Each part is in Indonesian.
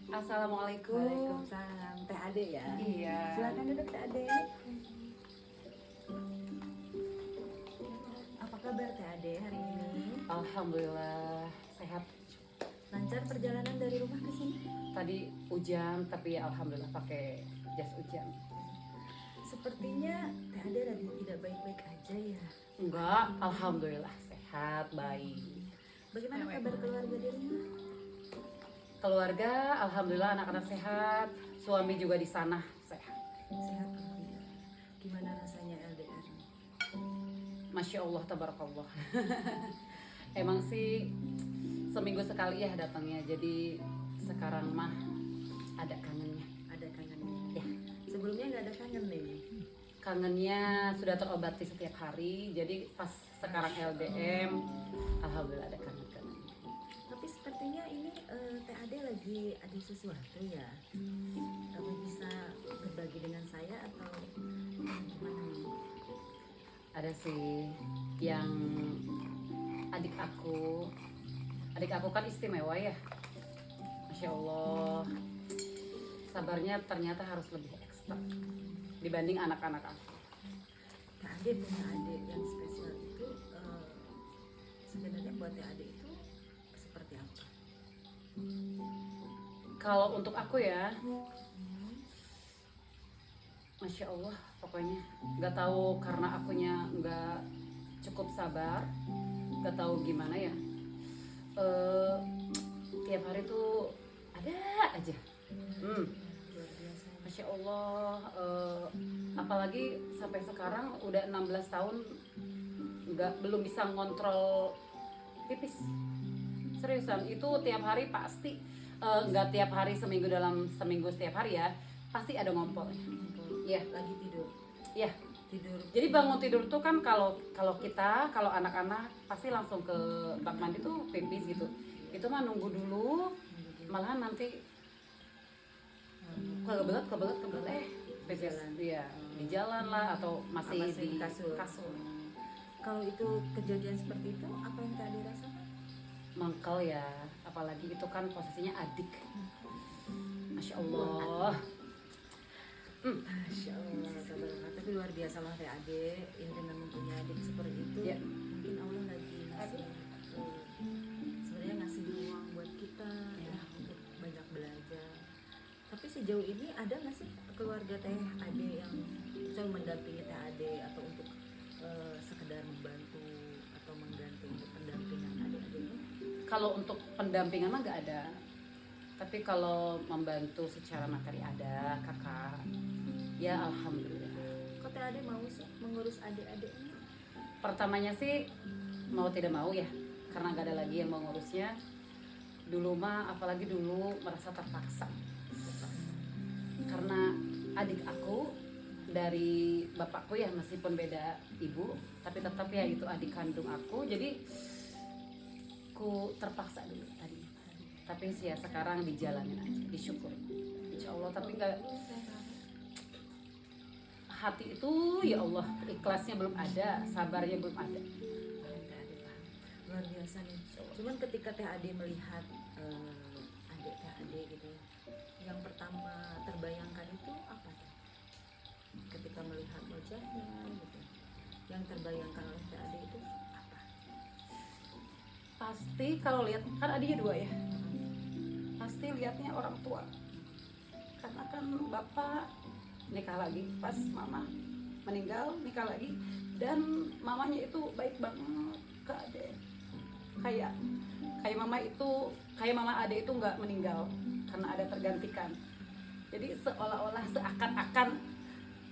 Assalamualaikum. Waalaikumsalam. Teh Ade ya? Iya. Silakan duduk Teh Ade. Apa kabar Teh Ade hari ini? Alhamdulillah sehat. Lancar perjalanan dari rumah ke sini? Tadi hujan tapi ya alhamdulillah pakai jas hujan. Sepertinya Teh Ade lagi tidak baik-baik aja ya. Enggak, alhamdulillah sehat, baik. Bagaimana kabar keluarga di rumah? Keluarga alhamdulillah anak-anak sehat, suami juga di sana sehat. Sehat alhamdulillah. Gimana rasanya LDR? Masya Allah, tabarakallah. Emang sih seminggu sekali ya datangnya, jadi sekarang mah ada kangennya. Ada kangennya? Ya, Sebelumnya nggak ada kangen nih? kangennya sudah terobati setiap hari, jadi pas sekarang LDM, alhamdulillah ada kangen-kangen. Tapi sepertinya ini Teh Ade lagi ada sesuatu ya. Kamu bisa berbagi dengan saya atau gimana nih? Ada sih yang adik aku kan istimewa ya, Masya Allah, sabarnya ternyata harus lebih ekstra dibanding anak-anak aku. Teh Ade punya adik yang spesial itu sebenarnya buat Teh Ade itu seperti apa? Kalau untuk aku ya, Masya Allah, pokoknya nggak tahu karena akunya nggak cukup sabar, nggak tahu gimana ya. Tiap hari tuh ada aja. Luar biasa. Masya Allah, apalagi sampai sekarang udah 16 tahun belum bisa ngontrol pipis. Seriusan, itu tiap hari pasti, nggak tiap hari seminggu, dalam seminggu setiap hari ya, pasti ada ngompol. Iya. Lagi tidur. Iya. Tidur. Jadi bangun tidur tuh kan kalau kalau anak-anak pasti langsung ke bak mandi tuh pipis gitu. Itu mah nunggu dulu, malahan nanti kebelet pipis. Iya, di jalan lah atau masih di kasur. Kalau itu kejadian seperti itu, apa yang Teh Ade rasakan? Mangkal ya, apalagi itu kan posisinya adik. Masya Allah. Masya Allah, tabarakallah. Tapi luar biasa lah Teh Ade, ini dengan mempunyai adik seperti itu. Ya. Mungkin Allah lagi ngasih sebenarnya ngasih ruang buat kita ya untuk banyak belajar. Tapi sejauh ini ada nggak sih keluarga Teh Ade yang selalu mendampingi Teh Ade atau untuk sekedar membantu atau mengganti untuk pendampingan adik-adiknya? Kalau untuk pendampingan mah nggak ada. Tapi kalau membantu secara materi ada, kakak. Ya alhamdulillah. Kok Teh Ade mau sih mengurus adik-adiknya? Pertamanya sih mau tidak mau ya, karena nggak ada lagi yang mau ngurusnya. Dulu mah, apalagi dulu merasa terpaksa. Karena adik aku dari bapakku ya, meskipun beda ibu, tapi tetap ya itu adik kandung aku. Jadi ku terpaksa dulu tadi. Tapi sih ya sekarang dijalanin aja, disyukur, insya Allah. Tapi nggak, hati itu ya Allah ikhlasnya belum ada, sabarnya belum ada. Teh Ade paham. Luar biasa nih. Cuman ketika Teh Ade melihat adik Teh Ade gitu, yang pertama terbayangkan itu apa Teh? Ketika melihat wajahnya gitu, yang terbayangkan oleh Teh Ade itu apa? Pasti kalau lihat, kan adiknya dua ya, pasti lihatnya orang tua. Karena kan bapak nikah lagi, pas mama meninggal nikah lagi, dan mamanya itu baik banget ke adek. Kayak mama ade itu nggak meninggal karena ada tergantikan. Jadi seolah-olah seakan-akan,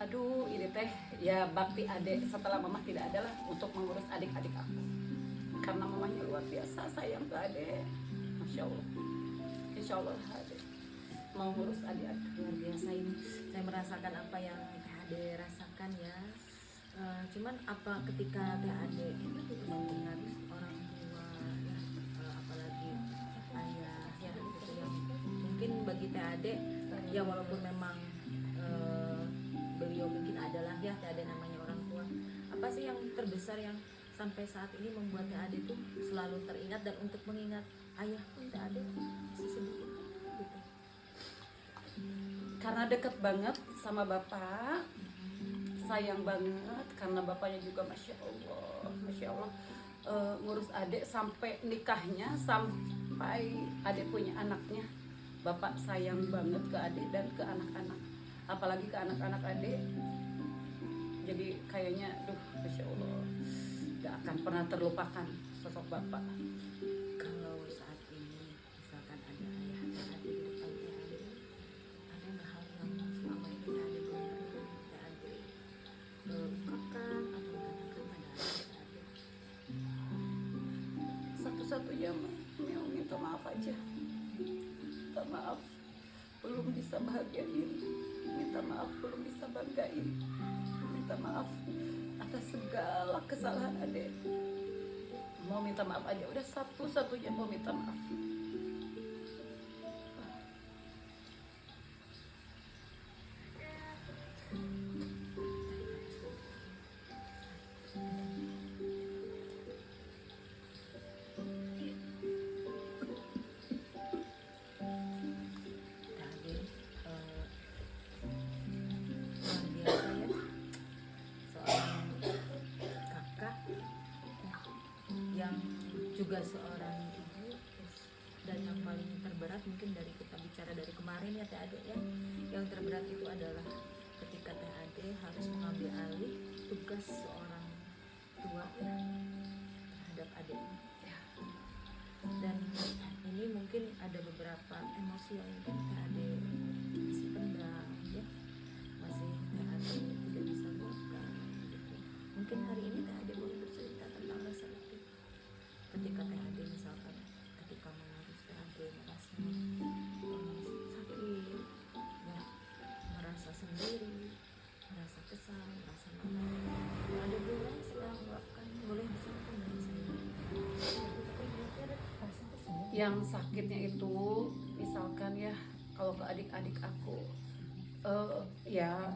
aduh ini teh ya bakti adek setelah mama tidak ada lah untuk mengurus adik-adik aku. Karena mamanya luar biasa sayang ke adek, Masya Allah. Insya Allah adek mau ngurus adik-adik. Luar biasa ini. Saya merasakan apa yang Teh Ade rasakan ya. Cuman apa ketika Teh Ade mengingat orang tua ya, apalagi ayah ya gitu yang mungkin bagi Teh Ade ya walaupun memang beliau mungkin adalah ya Teh Ade namanya orang tua. Apa sih yang terbesar yang sampai saat ini membuat Teh Ade tuh selalu teringat dan untuk mengingat ayah pun Teh Ade sesedih itu gitu? karena deket banget sama bapak, sayang banget karena bapaknya juga masya Allah ngurus adik sampai nikahnya, sampai adik punya anaknya. Bapak sayang banget ke adik dan ke anak-anak, apalagi ke anak-anak adik. Jadi kayaknya masya Allah gak akan pernah terlupakan sosok bapak. Kalau saat ini misalkan ada ayah dan adik di depan Teh Ade, ada nggak hal yang selama ini Teh Ade belum pernah Teh Ade ungkapkan atau katakan pada ayah Teh Ade? Satu-satunya mau minta maaf aja, minta maaf belum bisa bahagiain, minta maaf belum bisa banggain, minta maaf atas segala kesalahan adek. Mau minta maaf aja, udah satu-satunya mau minta maaf. Teh Ade luar biasa ya, seorang kakak yang juga seorang ibu. Dan yang paling terberat mungkin dari kita bicara dari kemarin ya Teh Ade ya, yang terberat itu adalah ketika Teh Ade harus mengambil alih tugas seorang tua ya, terhadap adiknya. Dan ini mungkin ada beberapa emosi yang mungkin Teh Ade masih pendam ya, masih Teh Ade tidak bisa luapkan gitu. Mungkin hari ini Teh Ade boleh bercerita tentang rasa itu ketika Teh Ade misalkan ketika mengurus Teh Ade merasa sakit ya, merasa sendiri, merasa kesal, merasa marah. Teh Ade boleh sedang meluapkan, boleh disampaikan dari saya. Yang sakitnya itu misalkan ya, kalau ke adik-adik aku ya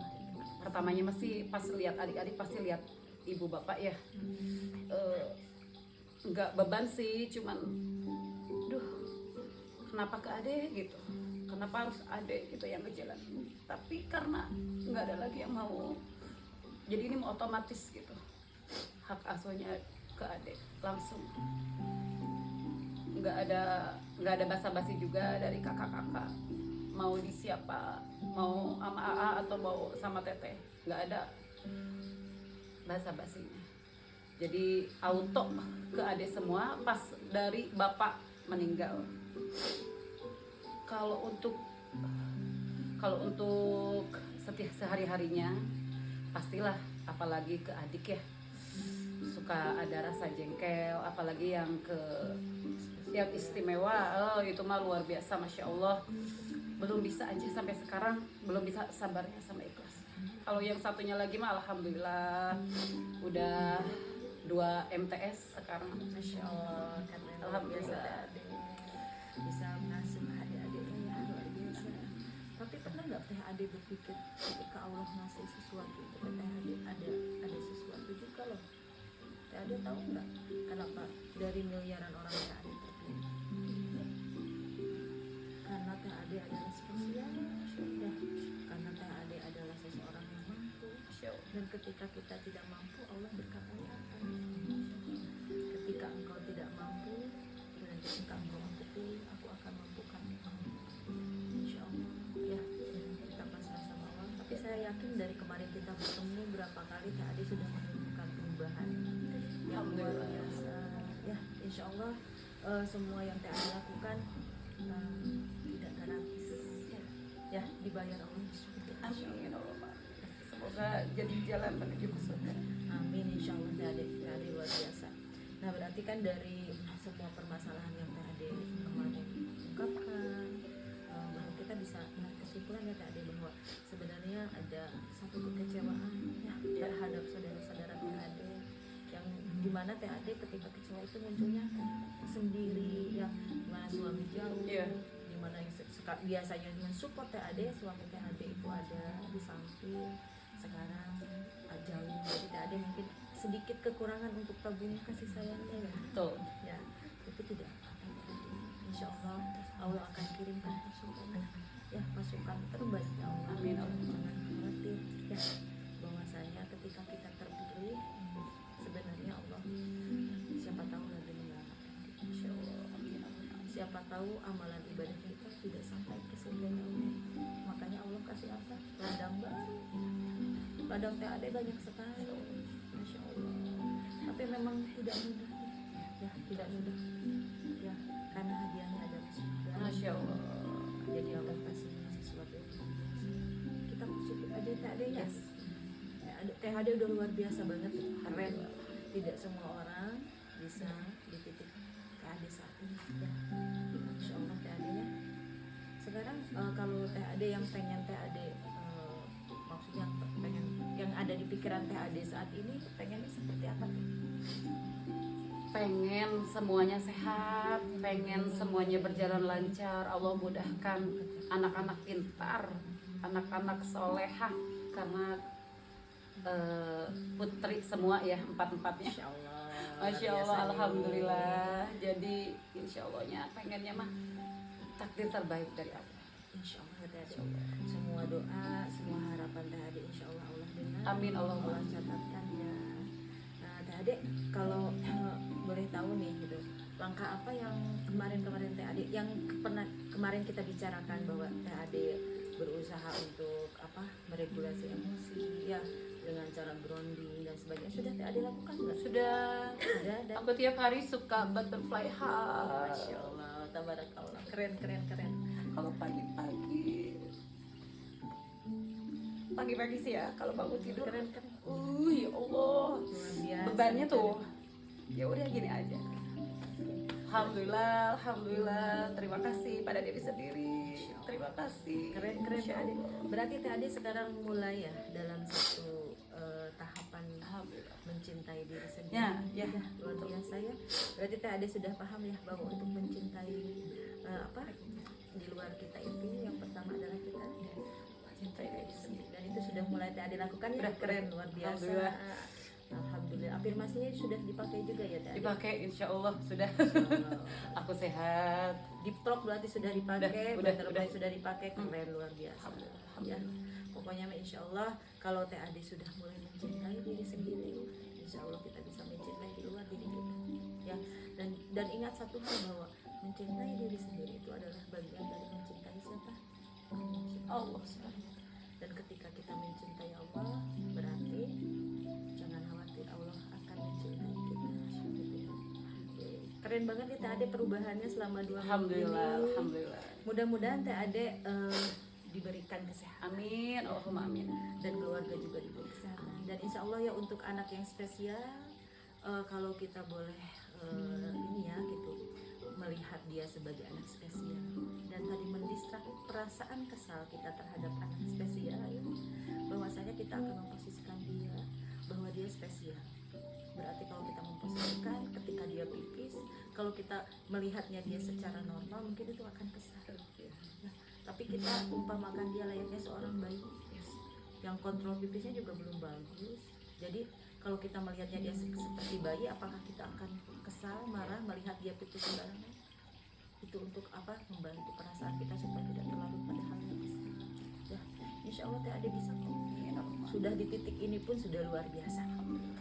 pertamanya masih pas lihat adik-adik pasti lihat ibu bapak ya, nggak beban sih, cuman kenapa ke adek gitu, kenapa harus adek gitu yang ngejalanin. Tapi karena nggak ada lagi yang mau, jadi ini mau otomatis gitu, hak asuhnya ke adek langsung. Nggak ada basa-basi juga dari kakak-kakak, mau di siapa, mau sama AA atau mau sama Teteh, nggak ada basa-basinya. Jadi auto ke adek semua pas dari bapak meninggal. Kalau untuk setiap sehari-harinya pastilah, apalagi ke adik ya, suka ada rasa jengkel, apalagi yang istimewa, itu mah luar biasa, masya Allah. Belum bisa aja sampai sekarang, belum bisa sabarnya sama ikhlas. Kalau yang satunya lagi mah alhamdulillah udah 2 MTS sekarang, masya Allah. Alhamdulillah bisa mengasuh adik-adiknya ya, luar biasa. Tapi pernah nggak Teh Ade berpikir ketika Allah ngasih sesuatu kepada Teh Ade, ada sesuatu juga loh. Teh Ade tahu nggak kenapa dari miliaran orang Teh Ade terpilih? Karena Teh Ade adalah spesial ya, karena Teh Ade adalah seseorang yang mampu. Dan ketika kita tidak mampu, Allah berkata apa? Ketika engkau tidak mampu, dan ketika engkau mampu, aku akan mampukan engkau. Insya Allah ya, kita pasrah sama Allah. Tapi saya yakin dari kemarin kita bertemu berapa kali Teh Ade sudah menunjukkan perubahan yang luar biasa ya. Insya Allah semua yang Teh Ade lakukan tidak gratis ya, dibayar Allah di surga. Amin ya Allah. Semoga jadi jalan menuju ke surga. Amin, insya Allah. Teh Ade luar biasa. Nah, berarti kan dari semua permasalahan yang Teh Ade kemarin ungkapkan, bahwa kita bisa menarik kesimpulan ya Teh Ade, bahwa sebenarnya ada satu kekecewaan ya terhadap saudara-saudara Teh Ade, yang dimana Teh Ade ketika kecewa itu munculnya sendiri, yang dimana suami jauh, dimana biasanya mensupport Teh Ade, suami Teh Ade itu ada di samping, sekarang jauh. Jadi Teh Ade mungkin sedikit kekurangan untuk tabung kasih sayangnya ya. Betul. Ya, itu tidak apa-apa Teh Ade. Insya Allah Allah akan kirimkan pasukan ya, pasukan terbaik Allah ya, bahwasanya ketika kita terpilih sebenarnya Allah siapa tahu lagi menyelamatkan kita. Masya Allah. Amin. Siapa tahu amalan ibadah kita tidak sampai ke surga Allah. Makanya Allah kasih apa? Ladang baru. Ladang TAD banyak sekali. Masya Allah. Tapi memang tidak mudah. Ya, tidak mudah. Ya, karena hadiahnya adalah surga. Masya Allah. Jadi Allah kasih sesuatu yang luar biasa. Kita bersyukur aja TAD ya. Yes. THD udah luar biasa banget, keren. Tidak semua orang bisa di titik THD saat ini. Ya, Insya Allah THD ya. Sekarang kalau THD yang pengen THD, maksudnya pengen yang ada di pikiran THD saat ini, pengennya seperti apa tuh? Pengen semuanya sehat, pengen semuanya berjalan lancar, Allah mudahkan, anak-anak pintar, anak-anak solehah, karena putri semua ya, empat-empatnya. Insya Allah. Masya Allah, alhamdulillah. Jadi insya Allahnya pengennya mah takdir terbaik dari Allah. Insya Allah THD. Semua doa, semua harapan THD Insya Allah Allah dengar. Amin, Allah catatkan ya. Nah THD kalau boleh tahu nih gitu, langkah apa yang kemarin THD yang pernah kemarin kita bicarakan bahwa THD berusaha untuk apa meregulasi emosi ya dengan cara grounding dan sebagainya, sudah THD lakukan nggak? Sudah. Dan Aku tiap hari suka butterfly heart. Masya Allah, tabarakallah, keren. Kalau pagi-pagi sih ya, kalau bangun tidur Keren. ya Allah, Luar biasa. bebannya tuh ya udah gini aja. Alhamdulillah, terima kasih pada diri sendiri, terima kasih. Keren Masya THD. Allah. Berarti THD sekarang mulai ya dalam satu tahapan Alhamdulillah. mencintai diri sendiri. Ya. Luar biasa ya. Berarti THD sudah paham ya bahwa untuk mencintai di luar kita itu yang pertama adalah kita Cintai diri sendiri. dan itu sudah mulai THD lakukan ya. Udah, Keren, luar biasa. Alhamdulillah. Alhamdulillah. Afirmasinya sudah dipakai juga ya THD. Dipakai insya Allah sudah. Insyaallah. Aku sehat. Deep talk berarti sudah dipakai, Udah. butterfly sudah dipakai, keren luar biasa. Alhamdulillah. Ya, pokoknya insya Allah kalau TAD sudah mulai mencintai diri sendiri, insya Allah kita bisa mencintai di luar diri kita. Ya, dan ingat satu hal bahwa mencintai diri sendiri itu adalah bagian dari mencintai siapa? Allah. Dan ketika kita mencintai Allah, berarti jangan khawatir, Allah akan mencintai kita. Keren banget nih TAD perubahannya selama 2 minggu Alhamdulillah, ini. alhamdulillah. Mudah-mudahan TAD diberikan kesehatan Amin, Allahumma amin. dan keluarga juga diberi kesehatan. Dan insya Allah ya untuk anak yang spesial, kalau kita boleh ini ya gitu melihat dia sebagai anak spesial dan tadi mendistrak perasaan kesal kita terhadap anak spesial ya, bahwasanya kita akan memposisikan dia bahwa dia spesial. Berarti kalau kita memposisikan ketika dia pipis, kalau kita melihatnya dia secara normal mungkin itu akan kesal. Nah, tapi kita umpamakan dia layaknya seorang bayi yang kontrol pipisnya juga belum bagus. Jadi kalau kita melihatnya dia seperti bayi, apakah kita akan kesal, marah melihat dia pipis sembarangan? Itu untuk apa? Membantu perasaan kita supaya tidak terlalu pada hal yang besar. Ya, insya Allah TAD bisa kok. Sudah di titik ini pun sudah luar biasa.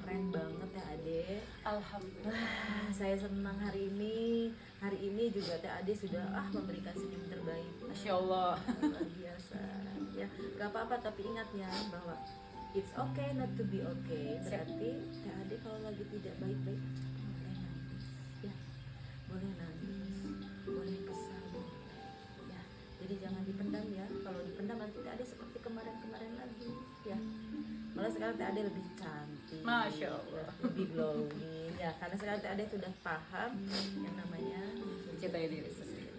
Keren banget TAD. Alhamdulillah. Saya senang hari ini. Hari ini juga TAD sudah memberikan senyum terbaik. Masya Allah. Luar biasa. Ya, gak apa-apa tapi ingat ya bahwa it's okay not to be okay. Berarti TAD kalau lagi tidak baik-baik boleh nangis. Ya, boleh nangis, boleh kesal. Ya, jadi jangan dipendam ya. Kalau dipendam nanti TAD seperti kemarin-kemarin lagi. Ya, malah sekarang TAD lebih cantik. Masya Allah. Ya, lebih glowing. Ya, karena sekarang TAD sudah paham yang namanya Cintai diri sendiri.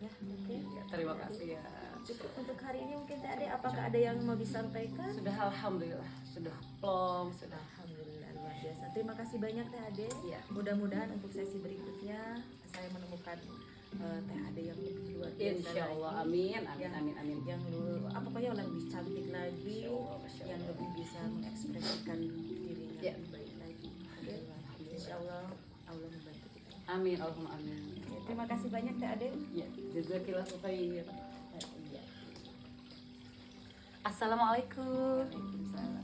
ya, oke. Ya, terima kasih ya. Cukup untuk hari ini mungkin TAD. Apakah ada yang mau disampaikan? Sudah alhamdulillah, sudah plong, sudah. Alhamdulillah luar biasa. Terima kasih banyak TAD. Ya. Mudah-mudahan untuk sesi berikutnya saya menemukan TAD yang lebih luar biasa. Insya Allah, lagi. amin, amin, amin, amin. Yang pokoknya yang lebih cantik lagi, Masya Allah, Masya yang Allah. lebih bisa mengekspresikan dirinya Ya. lebih baik lagi. Oke. Insya Allah Allah membantu kita. Amin, Allahumma amin. Oke, terima kasih banyak TAD. Ya, jazakillah khair. Iya. Assalamualaikum. Waalaikumsalam.